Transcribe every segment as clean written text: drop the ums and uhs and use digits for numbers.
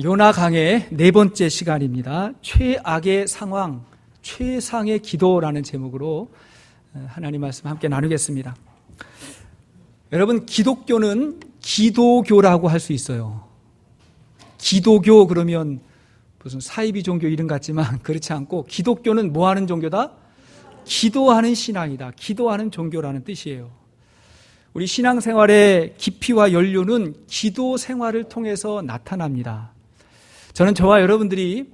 요나 강의 네 번째 시간입니다. 최악의 상황, 최상의 기도라는 제목으로 하나님 말씀 함께 나누겠습니다. 여러분, 기독교는 기도교라고 할 수 있어요. 기도교 그러면 무슨 사이비 종교 이름 같지만 그렇지 않고, 기독교는 뭐 하는 종교다? 기도하는 신앙이다. 기도하는 종교라는 뜻이에요. 우리 신앙생활의 깊이와 연륜은 기도 생활을 통해서 나타납니다. 저는 저와 여러분들이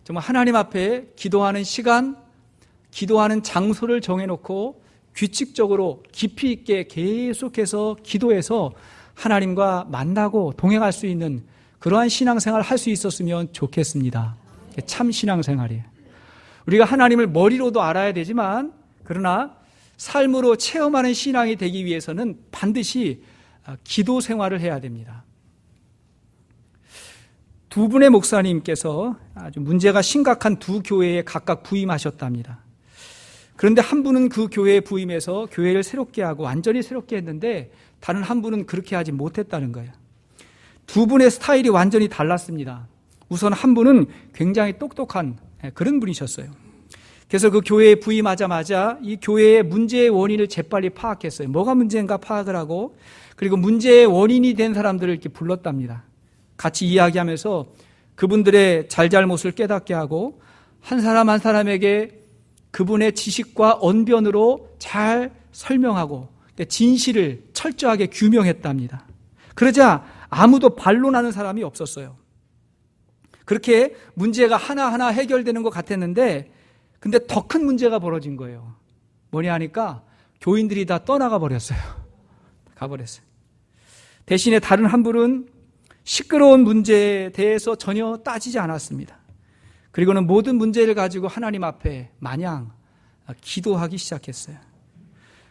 정말 하나님 앞에 기도하는 시간, 기도하는 장소를 정해놓고 규칙적으로 깊이 있게 계속해서 기도해서 하나님과 만나고 동행할 수 있는 그러한 신앙생활을 할 수 있었으면 좋겠습니다. 참 신앙생활이에요. 우리가 하나님을 머리로도 알아야 되지만, 그러나 삶으로 체험하는 신앙이 되기 위해서는 반드시 기도 생활을 해야 됩니다. 두 분의 목사님께서 아주 문제가 심각한 두 교회에 각각 부임하셨답니다. 그런데 한 분은 그 교회에 부임해서 교회를 새롭게 하고 완전히 새롭게 했는데, 다른 한 분은 그렇게 하지 못했다는 거예요. 두 분의 스타일이 완전히 달랐습니다. 우선 한 분은 굉장히 똑똑한 그런 분이셨어요. 그래서 그 교회에 부임하자마자 이 교회의 문제의 원인을 재빨리 파악했어요. 뭐가 문제인가 파악을 하고, 그리고 문제의 원인이 된 사람들을 이렇게 불렀답니다. 같이 이야기하면서 그분들의 잘잘못을 깨닫게 하고, 한 사람 한 사람에게 그분의 지식과 언변으로 잘 설명하고 진실을 철저하게 규명했답니다. 그러자 아무도 반론하는 사람이 없었어요. 그렇게 문제가 하나하나 해결되는 것 같았는데, 근데 더 큰 문제가 벌어진 거예요. 뭐냐 하니까 교인들이 다 떠나가 버렸어요. 가버렸어요. 대신에 다른 한 분은 시끄러운 문제에 대해서 전혀 따지지 않았습니다. 그리고는 모든 문제를 가지고 하나님 앞에 마냥 기도하기 시작했어요.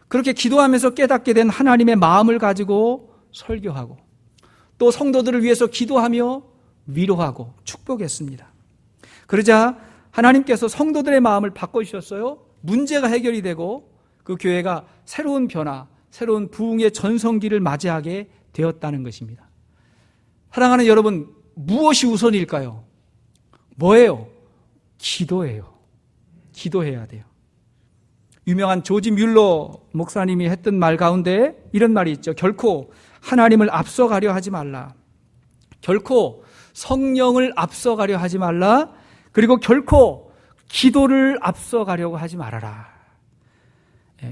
그렇게 기도하면서 깨닫게 된 하나님의 마음을 가지고 설교하고, 또 성도들을 위해서 기도하며 위로하고 축복했습니다. 그러자 하나님께서 성도들의 마음을 바꿔주셨어요. 문제가 해결이 되고 그 교회가 새로운 변화, 새로운 부흥의 전성기를 맞이하게 되었다는 것입니다. 사랑하는 여러분, 무엇이 우선일까요? 뭐예요? 기도예요. 기도해야 돼요. 유명한 조지 뮬러 목사님이 했던 말 가운데 이런 말이 있죠. 결코 하나님을 앞서가려 하지 말라. 결코 성령을 앞서가려 하지 말라. 그리고 결코 기도를 앞서가려고 하지 말아라.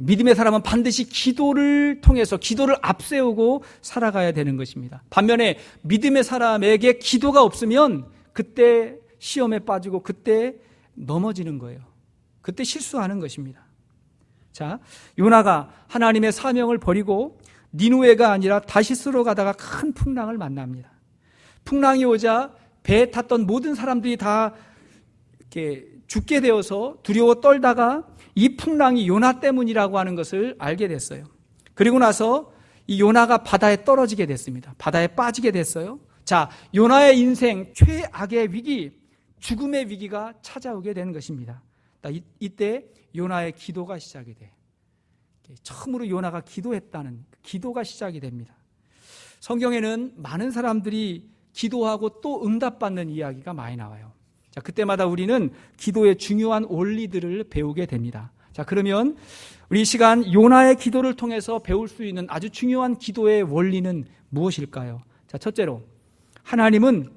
믿음의 사람은 반드시 기도를 통해서 기도를 앞세우고 살아가야 되는 것입니다. 반면에 믿음의 사람에게 기도가 없으면 그때 시험에 빠지고 그때 넘어지는 거예요. 그때 실수하는 것입니다. 자, 요나가 하나님의 사명을 버리고 니누웨가 아니라 다시스로 가다가 큰 풍랑을 만납니다. 풍랑이 오자 배에 탔던 모든 사람들이 다 이렇게 죽게 되어서 두려워 떨다가 이 풍랑이 요나 때문이라고 하는 것을 알게 됐어요. 그리고 나서 이 요나가 바다에 떨어지게 됐습니다. 바다에 빠지게 됐어요. 자, 요나의 인생 최악의 위기, 죽음의 위기가 찾아오게 되는 것입니다. 이때 요나의 기도가 시작이 돼. 처음으로 요나가 기도했다는 기도가 시작이 됩니다. 성경에는 많은 사람들이 기도하고 또 응답받는 이야기가 많이 나와요. 자, 그때마다 우리는 기도의 중요한 원리들을 배우게 됩니다. 자, 그러면 우리 이 시간 요나의 기도를 통해서 배울 수 있는 아주 중요한 기도의 원리는 무엇일까요? 자, 첫째로 하나님은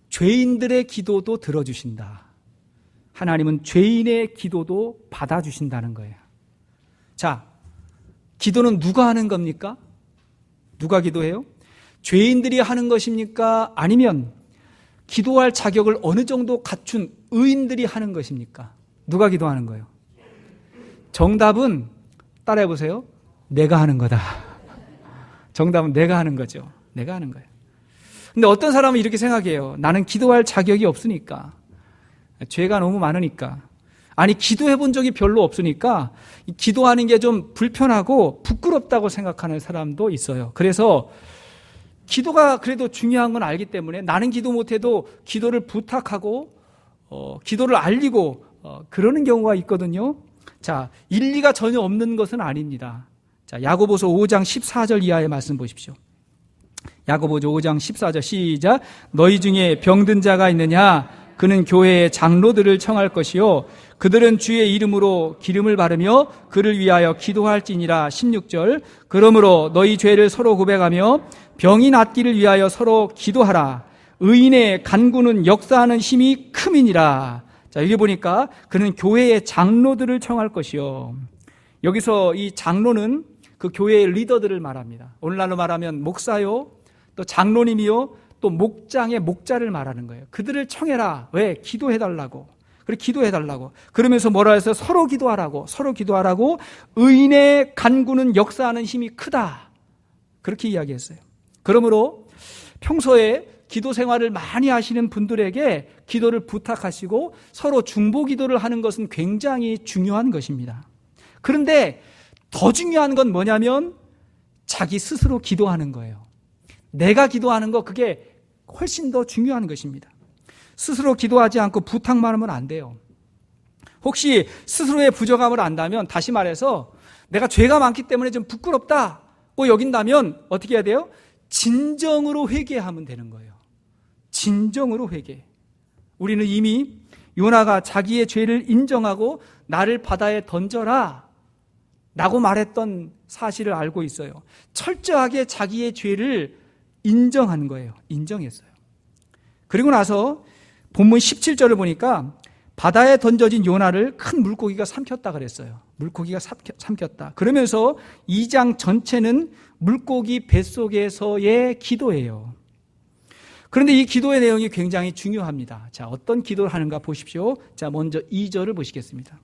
죄인들의 기도도 들어주신다. 하나님은 죄인의 기도도 받아주신다는 거예요. 자, 기도는 누가 하는 겁니까? 누가 기도해요? 죄인들이 하는 것입니까? 아니면 기도할 자격을 어느 정도 갖춘 의인들이 하는 것입니까? 누가 기도하는 거예요? 정답은 따라해 보세요. 내가 하는 거다. 정답은 내가 하는 거죠. 내가 하는 거예요. 근데 어떤 사람은 이렇게 생각해요. 나는 기도할 자격이 없으니까, 죄가 너무 많으니까, 아니 기도해 본 적이 별로 없으니까 기도하는 게 좀 불편하고 부끄럽다고 생각하는 사람도 있어요. 그래서 기도가 그래도 중요한 건 알기 때문에 나는 기도 못해도 기도를 부탁하고 기도를 알리고 그러는 경우가 있거든요. 자, 일리가 전혀 없는 것은 아닙니다. 자, 야고보서 5장 14절 이하의 말씀 보십시오. 야고보서 5장 14절 시작. 너희 중에 병든 자가 있느냐? 그는 교회의 장로들을 청할 것이요 그들은 주의 이름으로 기름을 바르며 그를 위하여 기도할지니라. 16절. 그러므로 너희 죄를 서로 고백하며 병이 낫기를 위하여 서로 기도하라. 의인의 간구는 역사하는 힘이 큼이니라. 자, 여기 보니까 그는 교회의 장로들을 청할 것이요. 여기서 이 장로는 그 교회의 리더들을 말합니다. 오늘날로 말하면 목사요, 또 장로님이요, 또 목장의 목자를 말하는 거예요. 그들을 청해라. 왜? 기도해달라고. 그래, 기도해달라고. 그러면서 뭐라 해서 서로 기도하라고. 서로 기도하라고. 의인의 간구는 역사하는 힘이 크다. 그렇게 이야기했어요. 그러므로 평소에 기도 생활을 많이 하시는 분들에게 기도를 부탁하시고 서로 중보 기도를 하는 것은 굉장히 중요한 것입니다. 그런데 더 중요한 건 뭐냐면 자기 스스로 기도하는 거예요. 내가 기도하는 거, 그게 훨씬 더 중요한 것입니다. 스스로 기도하지 않고 부탁만 하면 안 돼요. 혹시 스스로의 부족함을 안다면, 다시 말해서 내가 죄가 많기 때문에 좀 부끄럽다고 여긴다면 어떻게 해야 돼요? 진정으로 회개하면 되는 거예요. 진정으로 회개. 우리는 이미 요나가 자기의 죄를 인정하고 나를 바다에 던져라 라고 말했던 사실을 알고 있어요. 철저하게 자기의 죄를 인정한 거예요. 인정했어요. 그리고 나서 본문 17절을 보니까 바다에 던져진 요나를 큰 물고기가 삼켰다 그랬어요. 물고기가 삼켰다. 그러면서 2장 전체는 물고기 뱃속에서의 기도예요. 그런데 이 기도의 내용이 굉장히 중요합니다. 자, 어떤 기도를 하는가 보십시오. 자, 먼저 2절을 보시겠습니다.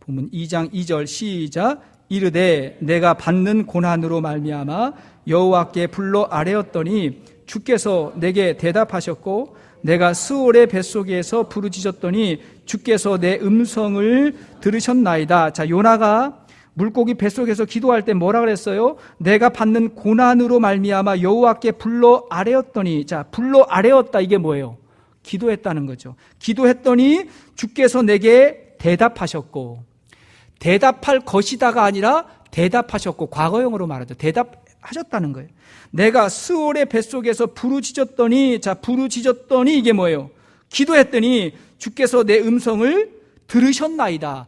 본문 2장 2절 시작. 이르되 내가 받는 고난으로 말미암아 여호와께 불러 아뢰었더니 주께서 내게 대답하셨고 내가 스올의 뱃속에서 부르짖었더니 주께서 내 음성을 들으셨나이다. 자, 요나가 물고기 뱃속에서 기도할 때 뭐라 그랬어요? 내가 받는 고난으로 말미암아 여호와께 불러 아뢰었더니. 자, 불러 아뢰었다, 이게 뭐예요? 기도했다는 거죠. 기도했더니 주께서 내게 대답하셨고, 대답할 것이다가 아니라 대답하셨고, 과거형으로 말하죠. 대답하셨다는 거예요. 내가 스올의 뱃속에서 부르짖었더니. 자, 부르짖었더니 이게 뭐예요? 기도했더니 주께서 내 음성을 들으셨나이다.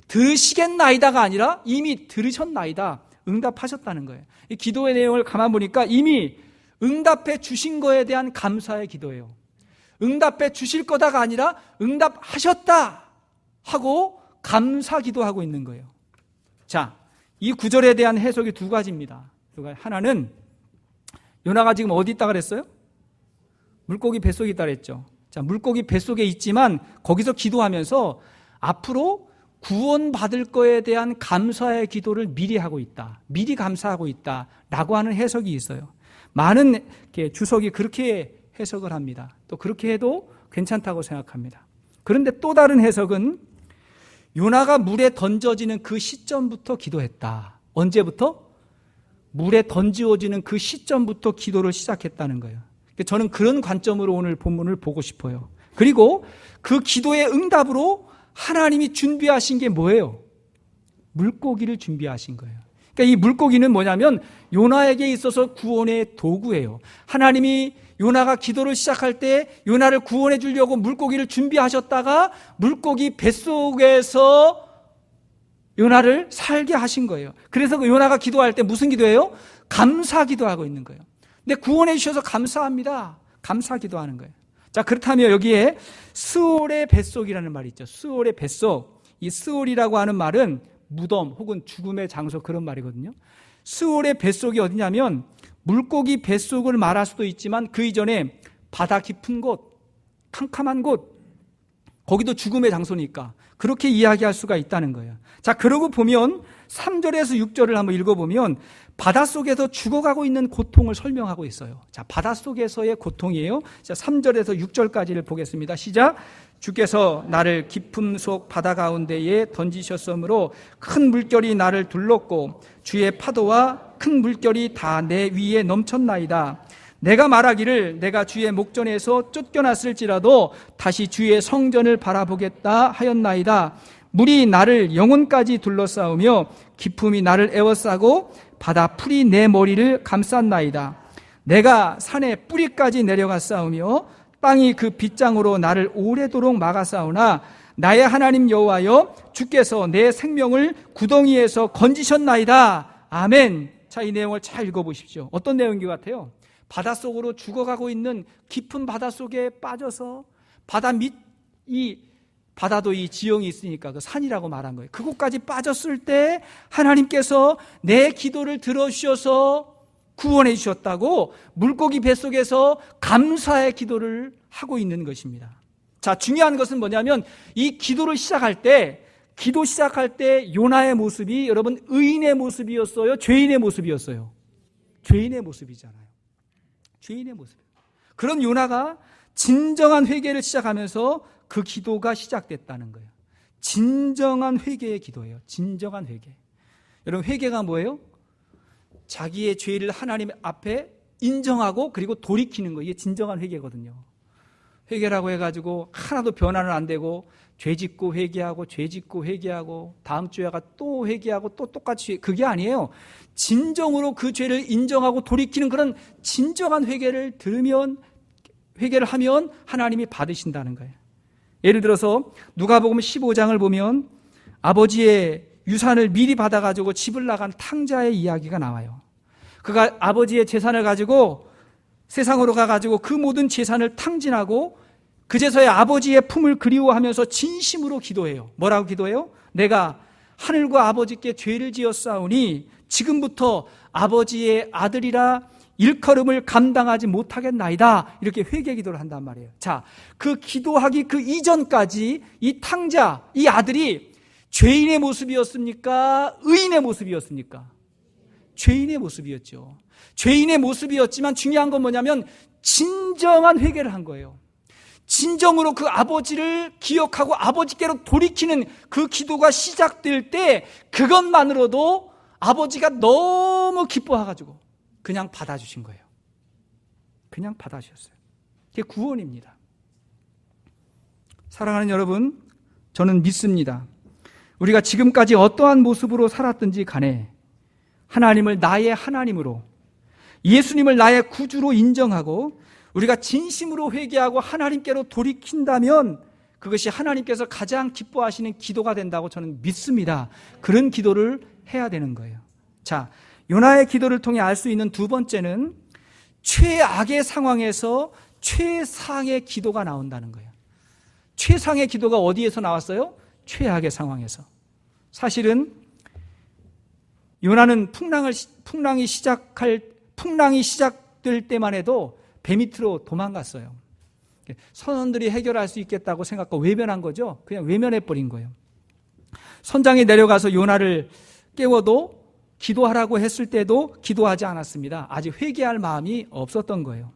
들으시겠나이다가 아니라 이미 들으셨나이다. 응답하셨다는 거예요. 이 기도의 내용을 가만 보니까 이미 응답해 주신 거에 대한 감사의 기도예요. 응답해 주실 거다가 아니라 응답하셨다 하고 감사 기도하고 있는 거예요. 자, 이 구절에 대한 해석이 두 가지입니다. 하나는 요나가 지금 어디 있다 그랬어요? 물고기 뱃속에 있다 그랬죠. 자, 물고기 뱃속에 있지만 거기서 기도하면서 앞으로 구원받을 거에 대한 감사의 기도를 미리 하고 있다. 미리 감사하고 있다. 라고 하는 해석이 있어요. 많은 주석이 그렇게 해석을 합니다. 또 그렇게 해도 괜찮다고 생각합니다. 그런데 또 다른 해석은 요나가 물에 던져지는 그 시점부터 기도했다. 언제부터? 물에 던지어지는 그 시점부터 기도를 시작했다는 거예요. 저는 그런 관점으로 오늘 본문을 보고 싶어요. 그리고 그 기도의 응답으로 하나님이 준비하신 게 뭐예요? 물고기를 준비하신 거예요. 그러니까 이 물고기는 뭐냐면 요나에게 있어서 구원의 도구예요. 하나님이 요나가 기도를 시작할 때 요나를 구원해 주려고 물고기를 준비하셨다가 물고기 뱃속에서 요나를 살게 하신 거예요. 그래서 그 요나가 기도할 때 무슨 기도예요? 감사 기도하고 있는 거예요. 근데 구원해 주셔서 감사합니다. 감사 기도하는 거예요. 자, 그렇다면 여기에 스올의 뱃속이라는 말이 있죠. 스올의 뱃속. 이 스올이라고 하는 말은 무덤 혹은 죽음의 장소, 그런 말이거든요. 스올의 뱃속이 어디냐면 물고기 뱃속을 말할 수도 있지만 그 이전에 바다 깊은 곳, 캄캄한 곳, 거기도 죽음의 장소니까 그렇게 이야기할 수가 있다는 거예요. 자, 그러고 보면 3절에서 6절을 한번 읽어보면 바닷속에서 죽어가고 있는 고통을 설명하고 있어요. 자, 바닷속에서의 고통이에요. 자, 3절에서 6절까지를 보겠습니다. 시작. 주께서 나를 깊음 속 바다 가운데에 던지셨으므로 큰 물결이 나를 둘렀고 주의 파도와 큰 물결이 다 내 위에 넘쳤나이다. 내가 말하기를 내가 주의 목전에서 쫓겨났을지라도 다시 주의 성전을 바라보겠다 하였나이다. 물이 나를 영혼까지 둘러싸우며 기품이 나를 에워싸고 바다 풀이 내 머리를 감쌌나이다. 내가 산의 뿌리까지 내려갔사오며 땅이 그 빗장으로 나를 오래도록 막았사오나 나의 하나님 여호와여 주께서 내 생명을 구덩이에서 건지셨나이다. 아멘. 자, 이 내용을 잘 읽어보십시오. 어떤 내용인 것 같아요? 바닷속으로 죽어가고 있는 깊은 바닷속에 빠져서 바다 밑, 바다도 이 지형이 있으니까 그 산이라고 말한 거예요. 그곳까지 빠졌을 때 하나님께서 내 기도를 들어주셔서 구원해 주셨다고 물고기 뱃속에서 감사의 기도를 하고 있는 것입니다. 자, 중요한 것은 뭐냐면 이 기도 시작할 때 요나의 모습이 여러분 의인의 모습이었어요? 죄인의 모습이었어요? 죄인의 모습이잖아요. 죄인의 모습. 그런 요나가 진정한 회개를 시작하면서 그 기도가 시작됐다는 거예요. 진정한 회개의 기도예요. 진정한 회개. 여러분, 회개가 뭐예요? 자기의 죄를 하나님 앞에 인정하고 그리고 돌이키는 거. 이게 진정한 회개거든요. 회개라고 해가지고 하나도 변화는 안 되고 죄 짓고 회개하고 죄 짓고 회개하고 다음 주에가 또 회개하고 또 똑같이, 그게 아니에요. 진정으로 그 죄를 인정하고 돌이키는 그런 진정한 회개를 하면 하나님이 받으신다는 거예요. 예를 들어서 누가복음 15장을 보면 아버지의 유산을 미리 받아가지고 집을 나간 탕자의 이야기가 나와요. 그가 아버지의 재산을 가지고 세상으로 가가지고 그 모든 재산을 탕진하고 그제서야 아버지의 품을 그리워하면서 진심으로 기도해요. 뭐라고 기도해요? 내가 하늘과 아버지께 죄를 지었사오니 지금부터 아버지의 아들이라 일컬음을 감당하지 못하겠나이다. 이렇게 회개 기도를 한단 말이에요. 자, 그 기도하기 그 이전까지 이 탕자, 이 아들이 죄인의 모습이었습니까? 의인의 모습이었습니까? 죄인의 모습이었죠. 죄인의 모습이었지만 중요한 건 뭐냐면 진정한 회개를 한 거예요. 진정으로 그 아버지를 기억하고 아버지께로 돌이키는 그 기도가 시작될 때 그것만으로도 아버지가 너무 기뻐해가지고 그냥 받아주신 거예요. 그냥 받아주셨어요. 그게 구원입니다. 사랑하는 여러분, 저는 믿습니다. 우리가 지금까지 어떠한 모습으로 살았든지 간에 하나님을 나의 하나님으로, 예수님을 나의 구주로 인정하고 우리가 진심으로 회개하고 하나님께로 돌이킨다면 그것이 하나님께서 가장 기뻐하시는 기도가 된다고 저는 믿습니다. 그런 기도를 해야 되는 거예요. 자, 요나의 기도를 통해 알 수 있는 두 번째는 최악의 상황에서 최상의 기도가 나온다는 거예요. 최상의 기도가 어디에서 나왔어요? 최악의 상황에서. 사실은 요나는 풍랑이 시작될 때만 해도 배 밑으로 도망갔어요. 선원들이 해결할 수 있겠다고 생각하고 외면한 거죠. 그냥 외면해버린 거예요. 선장이 내려가서 요나를 깨워도 기도하라고 했을 때도 기도하지 않았습니다. 아직 회개할 마음이 없었던 거예요.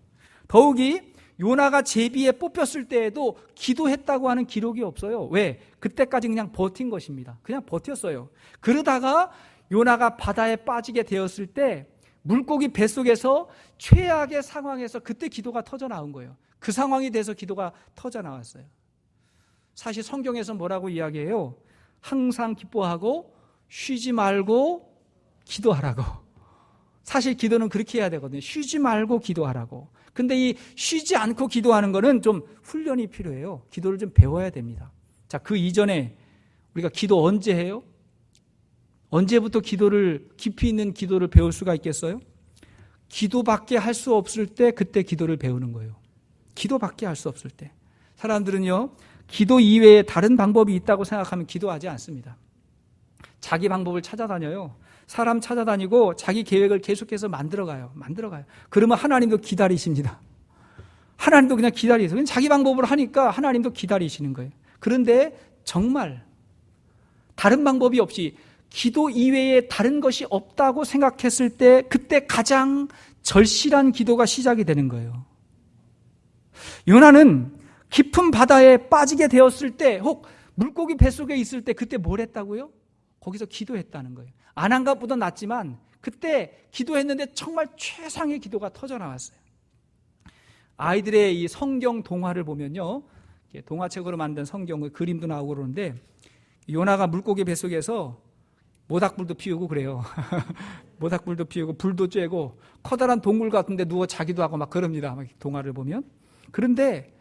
더욱이 요나가 제비에 뽑혔을 때에도 기도했다고 하는 기록이 없어요. 왜? 그때까지 그냥 버틴 것입니다. 그냥 버텼어요. 그러다가 요나가 바다에 빠지게 되었을 때 물고기 뱃속에서 최악의 상황에서 그때 기도가 터져 나온 거예요. 그 상황이 돼서 기도가 터져 나왔어요. 사실 성경에서 뭐라고 이야기해요? 항상 기뻐하고 쉬지 말고 기도하라고. 사실 기도는 그렇게 해야 되거든요. 쉬지 말고 기도하라고. 근데 이 쉬지 않고 기도하는 거는 좀 훈련이 필요해요. 기도를 좀 배워야 됩니다. 자, 그 이전에 우리가 기도 언제 해요? 언제부터 깊이 있는 기도를 배울 수가 있겠어요? 기도밖에 할 수 없을 때 그때 기도를 배우는 거예요. 기도밖에 할 수 없을 때. 사람들은요, 기도 이외에 다른 방법이 있다고 생각하면 기도하지 않습니다. 자기 방법을 찾아다녀요. 사람 찾아다니고 자기 계획을 계속해서 만들어가요. 그러면 하나님도 기다리십니다. 하나님도 그냥 기다리세요. 자기 방법으로 하니까 하나님도 기다리시는 거예요. 그런데 정말 다른 방법이 없이 기도 이외에 다른 것이 없다고 생각했을 때 그때 가장 절실한 기도가 시작이 되는 거예요. 요나는 깊은 바다에 빠지게 되었을 때, 혹 물고기 뱃속에 있을 때 그때 뭘 했다고요? 거기서 기도했다는 거예요. 안 한 것보다 낫지만 그때 기도했는데 정말 최상의 기도가 터져 나왔어요. 아이들의 이 성경 동화를 보면요, 동화책으로 만든 성경의 그림도 나오고 그러는데 요나가 물고기 뱃속에서 모닥불도 피우고 그래요. 모닥불도 피우고 불도 쬐고 커다란 동굴 같은데 누워 자기도 하고 막 그럽니다. 막 동화를 보면. 그런데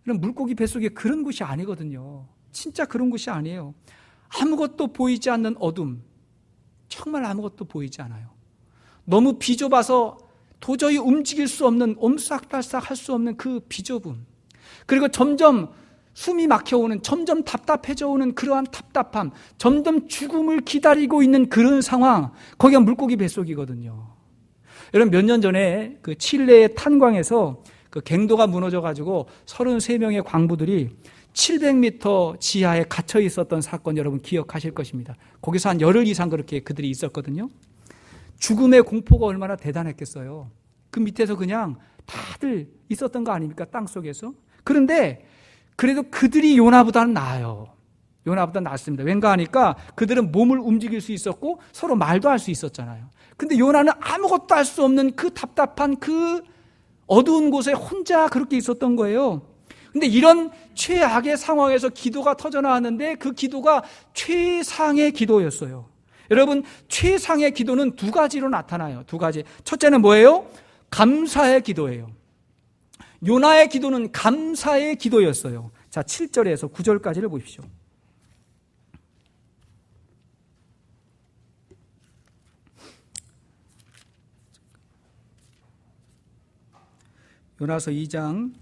이런 물고기 뱃속에 그런 곳이 아니거든요. 진짜 그런 곳이 아니에요. 아무것도 보이지 않는 어둠. 정말 아무것도 보이지 않아요. 너무 비좁아서 도저히 움직일 수 없는, 옴싹달싹 할 수 없는 그 비좁음. 그리고 점점 숨이 막혀오는, 점점 답답해져 오는 그러한 답답함, 점점 죽음을 기다리고 있는 그런 상황, 거기가 물고기 뱃속이거든요. 여러분, 몇 년 전에 그 칠레의 탄광에서 그 갱도가 무너져가지고 33명의 광부들이 700m 지하에 갇혀 있었던 사건 여러분 기억하실 것입니다. 거기서 한 열흘 이상 그렇게 그들이 있었거든요. 죽음의 공포가 얼마나 대단했겠어요. 그 밑에서 그냥 다들 있었던 거 아닙니까? 땅 속에서. 그런데 그래도 그들이 요나보다는 나아요. 요나보다 낫습니다. 왠가 하니까 그들은 몸을 움직일 수 있었고 서로 말도 할 수 있었잖아요. 근데 요나는 아무것도 할 수 없는 그 답답한 그 어두운 곳에 혼자 그렇게 있었던 거예요. 근데 이런 최악의 상황에서 기도가 터져나왔는데 그 기도가 최상의 기도였어요. 여러분, 최상의 기도는 두 가지로 나타나요. 두 가지. 첫째는 뭐예요? 감사의 기도예요. 요나의 기도는 감사의 기도였어요. 자, 7절에서 9절까지를 보십시오. 요나서 2장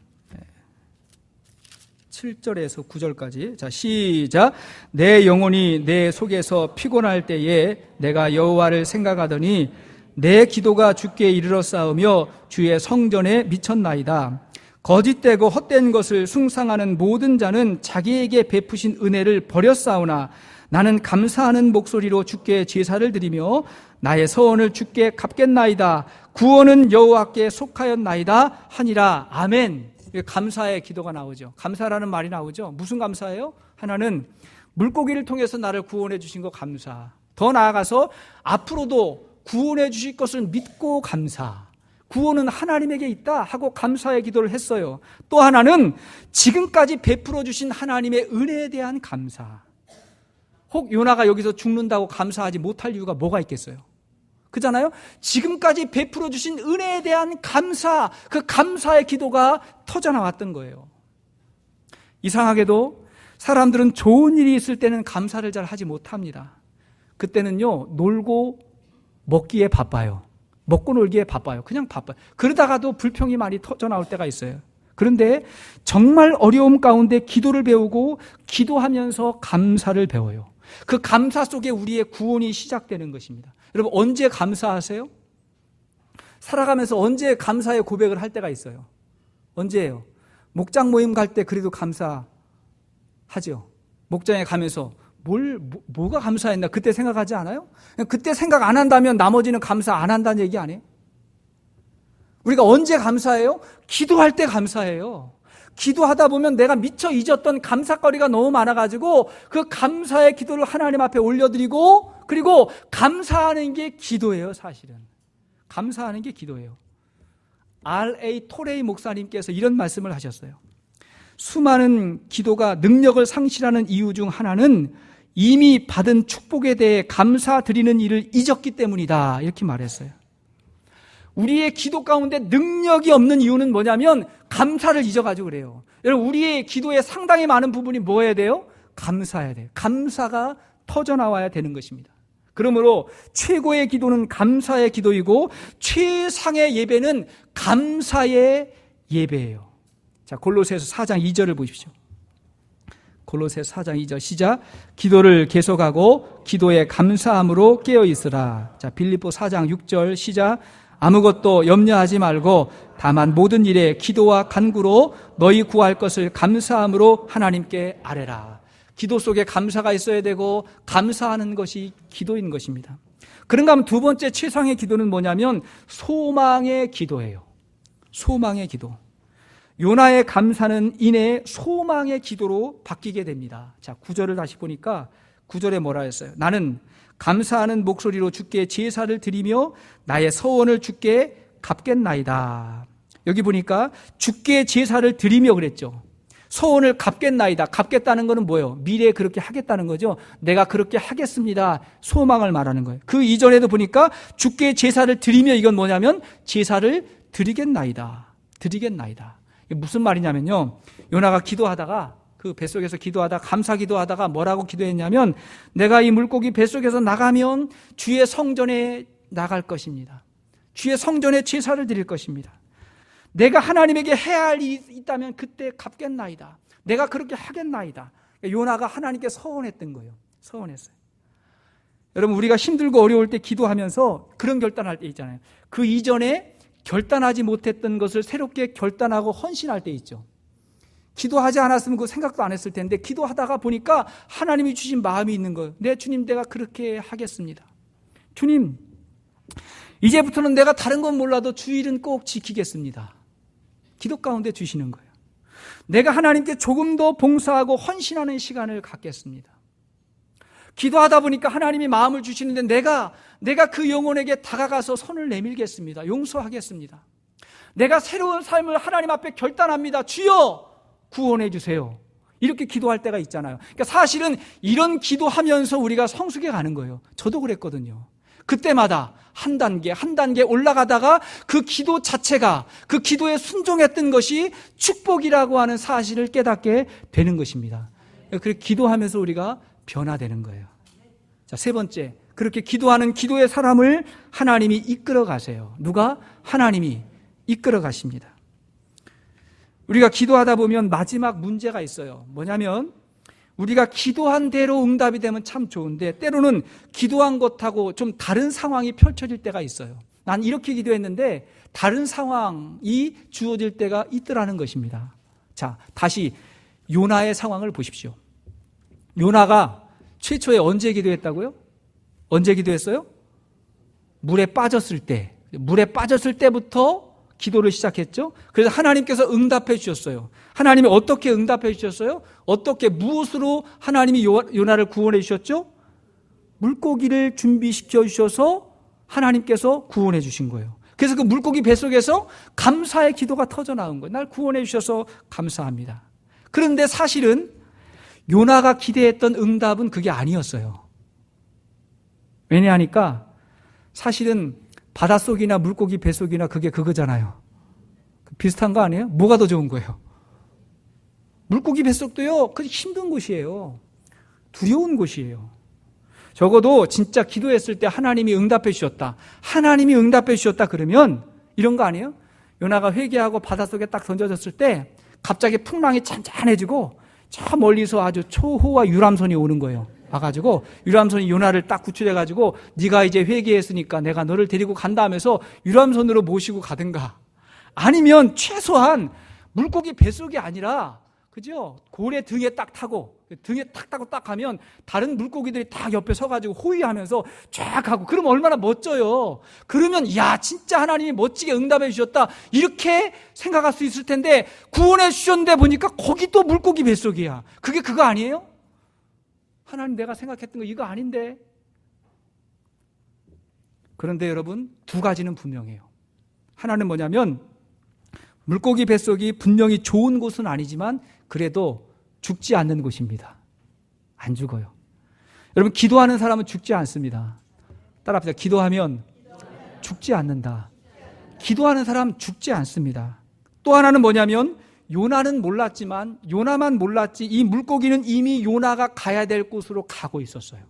7절에서 9절까지. 자, 시작. 내 영혼이 내 속에서 피곤할 때에 내가 여호와를 생각하더니 내 기도가 주께 이르러 싸우며 주의 성전에 미쳤나이다. 거짓되고 헛된 것을 숭상하는 모든 자는 자기에게 베푸신 은혜를 버렸사오나 나는 감사하는 목소리로 주께 제사를 드리며 나의 서원을 주께 갚겠나이다. 구원은 여호와께 속하였나이다 하니라. 아멘. 감사의 기도가 나오죠. 감사라는 말이 나오죠. 무슨 감사예요? 하나는 물고기를 통해서 나를 구원해 주신 거 감사. 더 나아가서 앞으로도 구원해 주실 것을 믿고 감사. 구원은 하나님에게 있다 하고 감사의 기도를 했어요. 또 하나는 지금까지 베풀어 주신 하나님의 은혜에 대한 감사. 혹 요나가 여기서 죽는다고 감사하지 못할 이유가 뭐가 있겠어요? 그잖아요. 지금까지 베풀어 주신 은혜에 대한 감사, 그 감사의 기도가 터져나왔던 거예요. 이상하게도 사람들은 좋은 일이 있을 때는 감사를 잘 하지 못합니다. 그때는요, 놀고 먹기에 바빠요. 먹고 놀기에 바빠요. 그냥 바빠요. 그러다가도 불평이 많이 터져나올 때가 있어요. 그런데 정말 어려움 가운데 기도를 배우고 기도하면서 감사를 배워요. 그 감사 속에 우리의 구원이 시작되는 것입니다. 여러분, 언제 감사하세요? 살아가면서 언제 감사의 고백을 할 때가 있어요? 언제예요? 목장 모임 갈 때 그래도 감사하죠. 목장에 가면서 뭐가 감사했나 그때 생각하지 않아요? 그때 생각 안 한다면 나머지는 감사 안 한다는 얘기 아니에요? 우리가 언제 감사해요? 기도할 때 감사해요. 기도하다 보면 내가 미처 잊었던 감사거리가 너무 많아가지고 그 감사의 기도를 하나님 앞에 올려드리고, 그리고 감사하는 게 기도예요. 사실은 감사하는 게 기도예요. R.A. 토레이 목사님께서 이런 말씀을 하셨어요. 수많은 기도가 능력을 상실하는 이유 중 하나는 이미 받은 축복에 대해 감사드리는 일을 잊었기 때문이다, 이렇게 말했어요. 우리의 기도 가운데 능력이 없는 이유는 뭐냐면 감사를 잊어가지고 그래요. 여러분, 우리의 기도에 상당히 많은 부분이 뭐 해야 돼요? 감사해야 돼요. 감사가 터져나와야 되는 것입니다. 그러므로 최고의 기도는 감사의 기도이고 최상의 예배는 감사의 예배예요. 자, 골로새서 4장 2절을 보십시오. 골로새 4장 2절 시작. 기도를 계속하고 기도에 감사함으로 깨어 있으라. 자, 빌립보 4장 6절 시작. 아무것도 염려하지 말고 다만 모든 일에 기도와 간구로 너희 구할 것을 감사함으로 하나님께 아뢰라. 기도 속에 감사가 있어야 되고 감사하는 것이 기도인 것입니다. 그런가 하면 두 번째 최상의 기도는 뭐냐면 소망의 기도예요. 소망의 기도. 요나의 감사는 이내 소망의 기도로 바뀌게 됩니다. 자, 9절을 다시 보니까 9절에 뭐라 했어요? 나는 감사하는 목소리로 주께 제사를 드리며 나의 서원을 주께 갚겠나이다. 여기 보니까 주께 제사를 드리며 그랬죠. 소원을 갚겠나이다. 갚겠다는 것은 뭐예요? 미래에 그렇게 하겠다는 거죠. 내가 그렇게 하겠습니다. 소망을 말하는 거예요. 그 이전에도 보니까 주께 제사를 드리며, 이건 뭐냐면 제사를 드리겠나이다. 드리겠나이다. 이게 무슨 말이냐면요, 요나가 기도하다가, 그 뱃속에서 기도하다가, 감사 기도하다가 뭐라고 기도했냐면, 내가 이 물고기 뱃속에서 나가면 주의 성전에 나갈 것입니다. 주의 성전에 제사를 드릴 것입니다. 내가 하나님에게 해야 할 일이 있다면 그때 갚겠나이다. 내가 그렇게 하겠나이다. 요나가 하나님께 서원했던 거예요. 서원했어요. 여러분, 우리가 힘들고 어려울 때 기도하면서 그런 결단할 때 있잖아요. 그 이전에 결단하지 못했던 것을 새롭게 결단하고 헌신할 때 있죠. 기도하지 않았으면 그 생각도 안 했을 텐데, 기도하다가 보니까 하나님이 주신 마음이 있는 거예요. 네, 주님, 내가 그렇게 하겠습니다. 주님, 이제부터는 내가 다른 건 몰라도 주일은 꼭 지키겠습니다. 기도 가운데 주시는 거예요. 내가 하나님께 조금 더 봉사하고 헌신하는 시간을 갖겠습니다. 기도하다 보니까 하나님이 마음을 주시는데, 내가 그 영혼에게 다가가서 손을 내밀겠습니다. 용서하겠습니다. 내가 새로운 삶을 하나님 앞에 결단합니다. 주여 구원해 주세요. 이렇게 기도할 때가 있잖아요. 그러니까 사실은 이런 기도하면서 우리가 성숙해 가는 거예요. 저도 그랬거든요. 그때마다 한 단계 올라가다가 그 기도 자체가, 그 기도에 순종했던 것이 축복이라고 하는 사실을 깨닫게 되는 것입니다. 그렇게 기도하면서 우리가 변화되는 거예요. 자, 세 번째, 그렇게 기도하는 기도의 사람을 하나님이 이끌어 가세요. 누가? 하나님이 이끌어 가십니다. 우리가 기도하다 보면 마지막 문제가 있어요. 뭐냐면, 우리가 기도한 대로 응답이 되면 참 좋은데, 때로는 기도한 것하고 좀 다른 상황이 펼쳐질 때가 있어요. 난 이렇게 기도했는데 다른 상황이 주어질 때가 있더라는 것입니다. 자, 다시 요나의 상황을 보십시오. 요나가 최초에 언제 기도했다고요? 언제 기도했어요? 물에 빠졌을 때부터 기도를 시작했죠. 그래서 하나님께서 응답해 주셨어요. 하나님이 어떻게 응답해 주셨어요? 어떻게, 무엇으로 하나님이 요나를 구원해 주셨죠? 물고기를 준비시켜 주셔서 하나님께서 구원해 주신 거예요. 그래서 그 물고기 뱃속에서 감사의 기도가 터져 나온 거예요. 날 구원해 주셔서 감사합니다. 그런데 사실은 요나가 기대했던 응답은 그게 아니었어요. 왜냐하니까 사실은 바닷속이나 물고기 뱃속이나 그거잖아요. 비슷한 거 아니에요? 뭐가 더 좋은 거예요? 물고기 뱃속도요, 그 힘든 곳이에요. 두려운 곳이에요. 적어도 진짜 기도했을 때 하나님이 응답해 주셨다. 하나님이 응답해 주셨다 그러면 이런 거 아니에요? 요나가 회개하고 바닷속에 딱 던져졌을 때 갑자기 풍랑이 잔잔해지고 저 멀리서 아주 초호와 유람선이 오는 거예요. 와가지고 유람선이 요나를 딱 구출해가지고, 네가 이제 회개했으니까 내가 너를 데리고 간다 하면서 유람선으로 모시고 가든가, 아니면 최소한 물고기 뱃속이 아니라, 그죠? 고래 등에 딱 타고 딱 가면 다른 물고기들이 딱 옆에 서가지고 호위하면서 쫙 가고, 그러면 얼마나 멋져요. 그러면 야, 진짜 하나님이 멋지게 응답해 주셨다, 이렇게 생각할 수 있을 텐데, 구원해 주셨는데 보니까 거기 또 물고기 뱃속이야. 그게 그거 아니에요? 하나님, 내가 생각했던 거 이거 아닌데. 그런데 여러분, 두 가지는 분명해요. 하나는 뭐냐면, 물고기 뱃속이 분명히 좋은 곳은 아니지만 그래도 죽지 않는 곳입니다. 안 죽어요. 여러분, 기도하는 사람은 죽지 않습니다. 따라합시다. 기도하면 죽지 않는다. 기도하는 사람 죽지 않습니다. 또 하나는 뭐냐면, 요나는 몰랐지만, 요나만 몰랐지 이 물고기는 이미 요나가 가야 될 곳으로 가고 있었어요.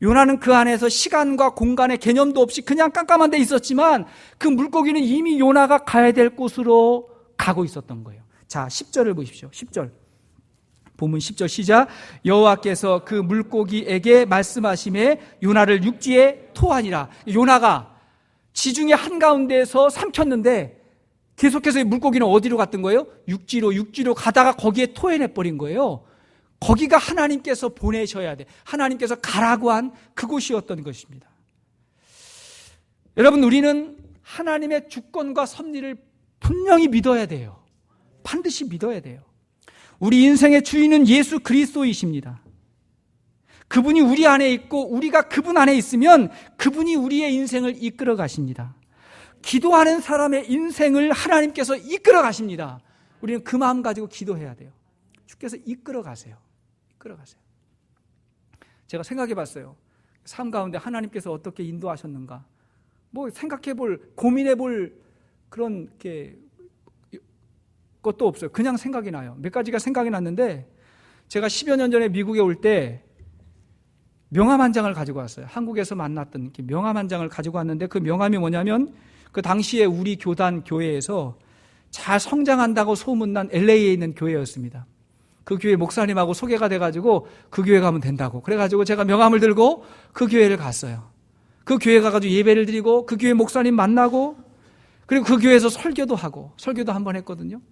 요나는 그 안에서 시간과 공간의 개념도 없이 그냥 깜깜한 데 있었지만, 그 물고기는 이미 요나가 가야 될 곳으로 가고 있었던 거예요. 자, 10절을 보십시오. 10절. 본문 10절 시작. 여호와께서 그 물고기에게 말씀하시매 요나를 육지에 토하니라. 요나가 지중해 한가운데에서 삼켰는데 계속해서 이 물고기는 어디로 갔던 거예요? 육지로 가다가 거기에 토해내버린 거예요. 거기가 하나님께서 보내셔야 돼, 하나님께서 가라고 한 그곳이었던 것입니다. 여러분, 우리는 하나님의 주권과 섭리를 분명히 믿어야 돼요. 반드시 믿어야 돼요. 우리 인생의 주인은 예수 그리스도이십니다. 그분이 우리 안에 있고 우리가 그분 안에 있으면 그분이 우리의 인생을 이끌어 가십니다. 기도하는 사람의 인생을 하나님께서 이끌어 가십니다. 우리는 그 마음 가지고 기도해야 돼요. 주께서 이끌어 가세요. 이끌어 가세요. 제가 생각해 봤어요. 삶 가운데 하나님께서 어떻게 인도하셨는가. 뭐 생각해 볼, 고민해 볼 그런 것도 없어요. 그냥 생각이 나요. 몇 가지가 생각이 났는데, 제가 10여 년 전에 미국에 올 때 명함 한 장을 가지고 왔어요. 한국에서 만났던 명함 한 장을 가지고 왔는데, 그 명함이 뭐냐면 그 당시에 우리 교단 교회에서 잘 성장한다고 소문난 LA에 있는 교회였습니다. 그 교회 목사님하고 소개가 돼가지고 그 교회 가면 된다고. 그래가지고 제가 명함을 들고 그 교회를 갔어요. 그 교회 가가지고 예배를 드리고 그 교회 목사님 만나고, 그리고 그 교회에서 설교도 하고, 설교도 한번 했거든요.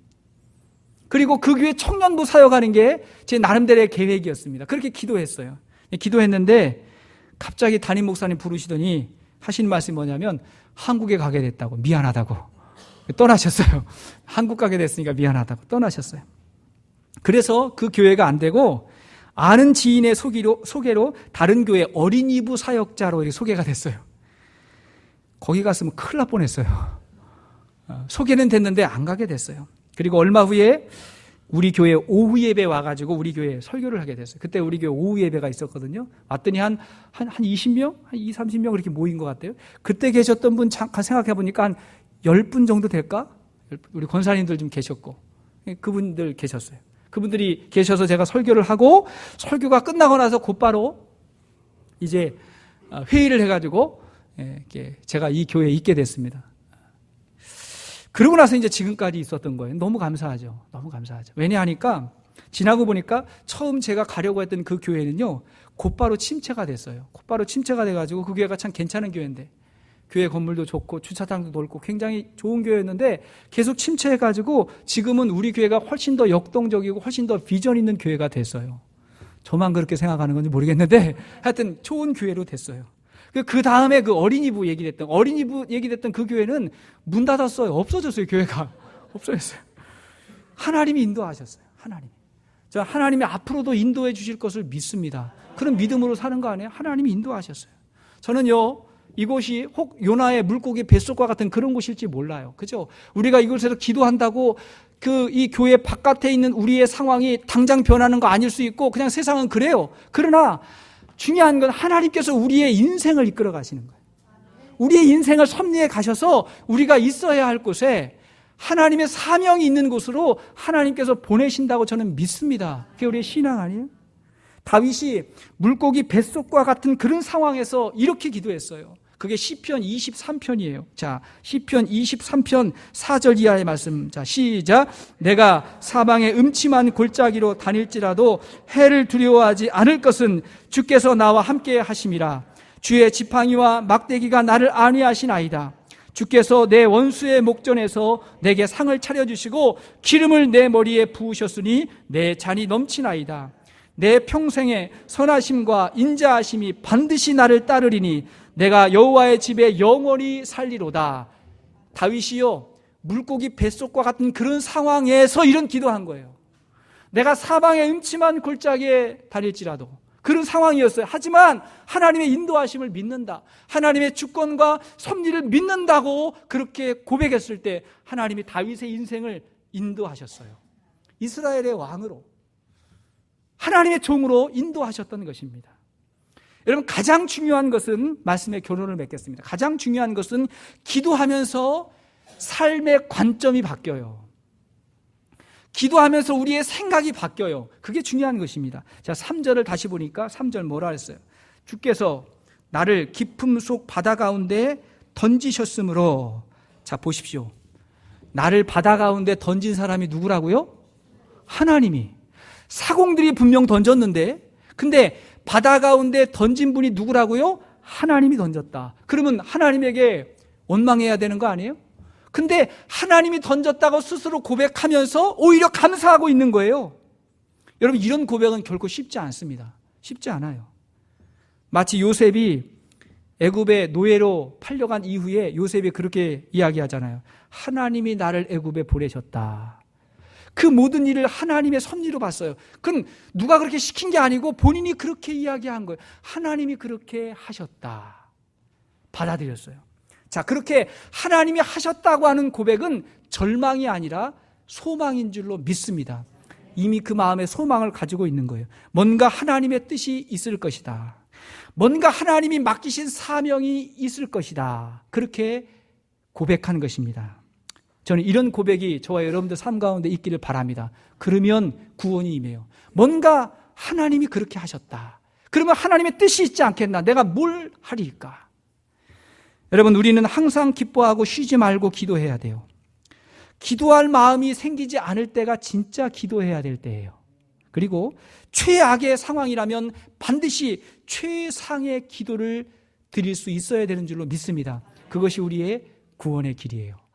그리고 그 교회 청년부 사역하는 게 제 나름대로의 계획이었습니다. 그렇게 기도했어요. 기도했는데 갑자기 담임 목사님 부르시더니 하신 말씀이 뭐냐면 한국에 가게 됐다고, 미안하다고 떠나셨어요. 한국 가게 됐으니까 미안하다고 떠나셨어요. 그래서 그 교회가 안 되고 아는 지인의 소개로 다른 교회 어린이부 사역자로 이렇게 소개가 됐어요. 거기 갔으면 큰일 날 뻔했어요. 소개는 됐는데 안 가게 됐어요. 그리고 얼마 후에 우리 교회 오후 예배 와가지고 우리 교회에 설교를 하게 됐어요. 그때 우리 교회 오후 예배가 있었거든요. 왔더니 한 20명? 한 20, 30명 그렇게 모인 것 같아요. 그때 계셨던 분 잠깐 생각해 보니까 한 10분 정도 될까? 우리 권사님들 좀 계셨고, 그분들 계셨어요. 그분들이 계셔서 제가 설교를 하고, 설교가 끝나고 나서 곧바로 이제 회의를 해가지고 제가 이 교회에 있게 됐습니다. 그러고 나서 이제 지금까지 있었던 거예요. 너무 감사하죠. 너무 감사하죠. 왜냐하니까 지나고 보니까 처음 제가 가려고 했던 그 교회는요, 곧바로 침체가 됐어요. 곧바로 침체가 돼가지고 그 교회가 참 괜찮은 교회인데, 교회 건물도 좋고 주차장도 넓고 굉장히 좋은 교회였는데 계속 침체해가지고 지금은 우리 교회가 훨씬 더 역동적이고 훨씬 더 비전 있는 교회가 됐어요. 저만 그렇게 생각하는 건지 모르겠는데 하여튼 좋은 교회로 됐어요. 그 다음에 그 어린이부 얘기됐던 그 교회는 문 닫았어요. 없어졌어요. 교회가 없어졌어요. 하나님이 인도하셨어요. 하나님이 앞으로도 인도해 주실 것을 믿습니다. 그런 믿음으로 사는 거 아니에요? 하나님이 인도하셨어요. 저는요, 이곳이 혹 요나의 물고기 뱃속과 같은 그런 곳일지 몰라요. 그죠? 우리가 이곳에서 기도한다고 이 교회 바깥에 있는 우리의 상황이 당장 변하는 거 아닐 수 있고, 그냥 세상은 그래요. 그러나 중요한 건 하나님께서 우리의 인생을 이끌어 가시는 거예요. 우리의 인생을 섭리해 가셔서 우리가 있어야 할 곳에, 하나님의 사명이 있는 곳으로 하나님께서 보내신다고 저는 믿습니다. 그게 우리의 신앙 아니에요? 다윗이 물고기 뱃속과 같은 그런 상황에서 이렇게 기도했어요. 그게 시편 23편이에요. 자, 시편 23편 4절 이하의 말씀. 자, 시작. 내가 사방의 음침한 골짜기로 다닐지라도 해를 두려워하지 않을 것은 주께서 나와 함께 하심이라. 주의 지팡이와 막대기가 나를 안위하시나이다. 주께서 내 원수의 목전에서 내게 상을 차려주시고 기름을 내 머리에 부으셨으니 내 잔이 넘치나이다. 내 평생의 선하심과 인자하심이 반드시 나를 따르리니 내가 여호와의 집에 영원히 살리로다. 다윗이요, 물고기 뱃속과 같은 그런 상황에서 이런 기도한 거예요. 내가 사방의 음침한 골짜기에 다닐지라도, 그런 상황이었어요. 하지만 하나님의 인도하심을 믿는다, 하나님의 주권과 섭리를 믿는다고 그렇게 고백했을 때 하나님이 다윗의 인생을 인도하셨어요. 이스라엘의 왕으로, 하나님의 종으로 인도하셨던 것입니다. 여러분, 가장 중요한 것은, 말씀의 결론을 맺겠습니다. 가장 중요한 것은 기도하면서 삶의 관점이 바뀌어요. 기도하면서 우리의 생각이 바뀌어요. 그게 중요한 것입니다. 자, 3절을 다시 보니까 3절 뭐라 했어요? 주께서 나를 깊음 속 바다 가운데 던지셨으므로. 자, 보십시오. 나를 바다 가운데 던진 사람이 누구라고요? 하나님이. 사공들이 분명 던졌는데, 근데 바다 가운데 던진 분이 누구라고요? 하나님이 던졌다. 그러면 하나님에게 원망해야 되는 거 아니에요? 근데 하나님이 던졌다고 스스로 고백하면서 오히려 감사하고 있는 거예요. 여러분, 이런 고백은 결코 쉽지 않습니다. 쉽지 않아요. 마치 요셉이 애굽의 노예로 팔려간 이후에 요셉이 그렇게 이야기하잖아요. 하나님이 나를 애굽에 보내셨다. 그 모든 일을 하나님의 섭리로 봤어요. 그건 누가 그렇게 시킨 게 아니고 본인이 그렇게 이야기한 거예요. 하나님이 그렇게 하셨다. 받아들였어요. 자, 그렇게 하나님이 하셨다고 하는 고백은 절망이 아니라 소망인 줄로 믿습니다. 이미 그 마음에 소망을 가지고 있는 거예요. 뭔가 하나님의 뜻이 있을 것이다. 뭔가 하나님이 맡기신 사명이 있을 것이다. 그렇게 고백한 것입니다. 저는 이런 고백이 저와 여러분들 삶 가운데 있기를 바랍니다. 그러면 구원이 임해요. 뭔가 하나님이 그렇게 하셨다. 그러면 하나님의 뜻이 있지 않겠나? 내가 뭘 하리까? 여러분, 우리는 항상 기뻐하고 쉬지 말고 기도해야 돼요. 기도할 마음이 생기지 않을 때가 진짜 기도해야 될 때예요. 그리고 최악의 상황이라면 반드시 최상의 기도를 드릴 수 있어야 되는 줄로 믿습니다. 그것이 우리의 구원의 길이에요.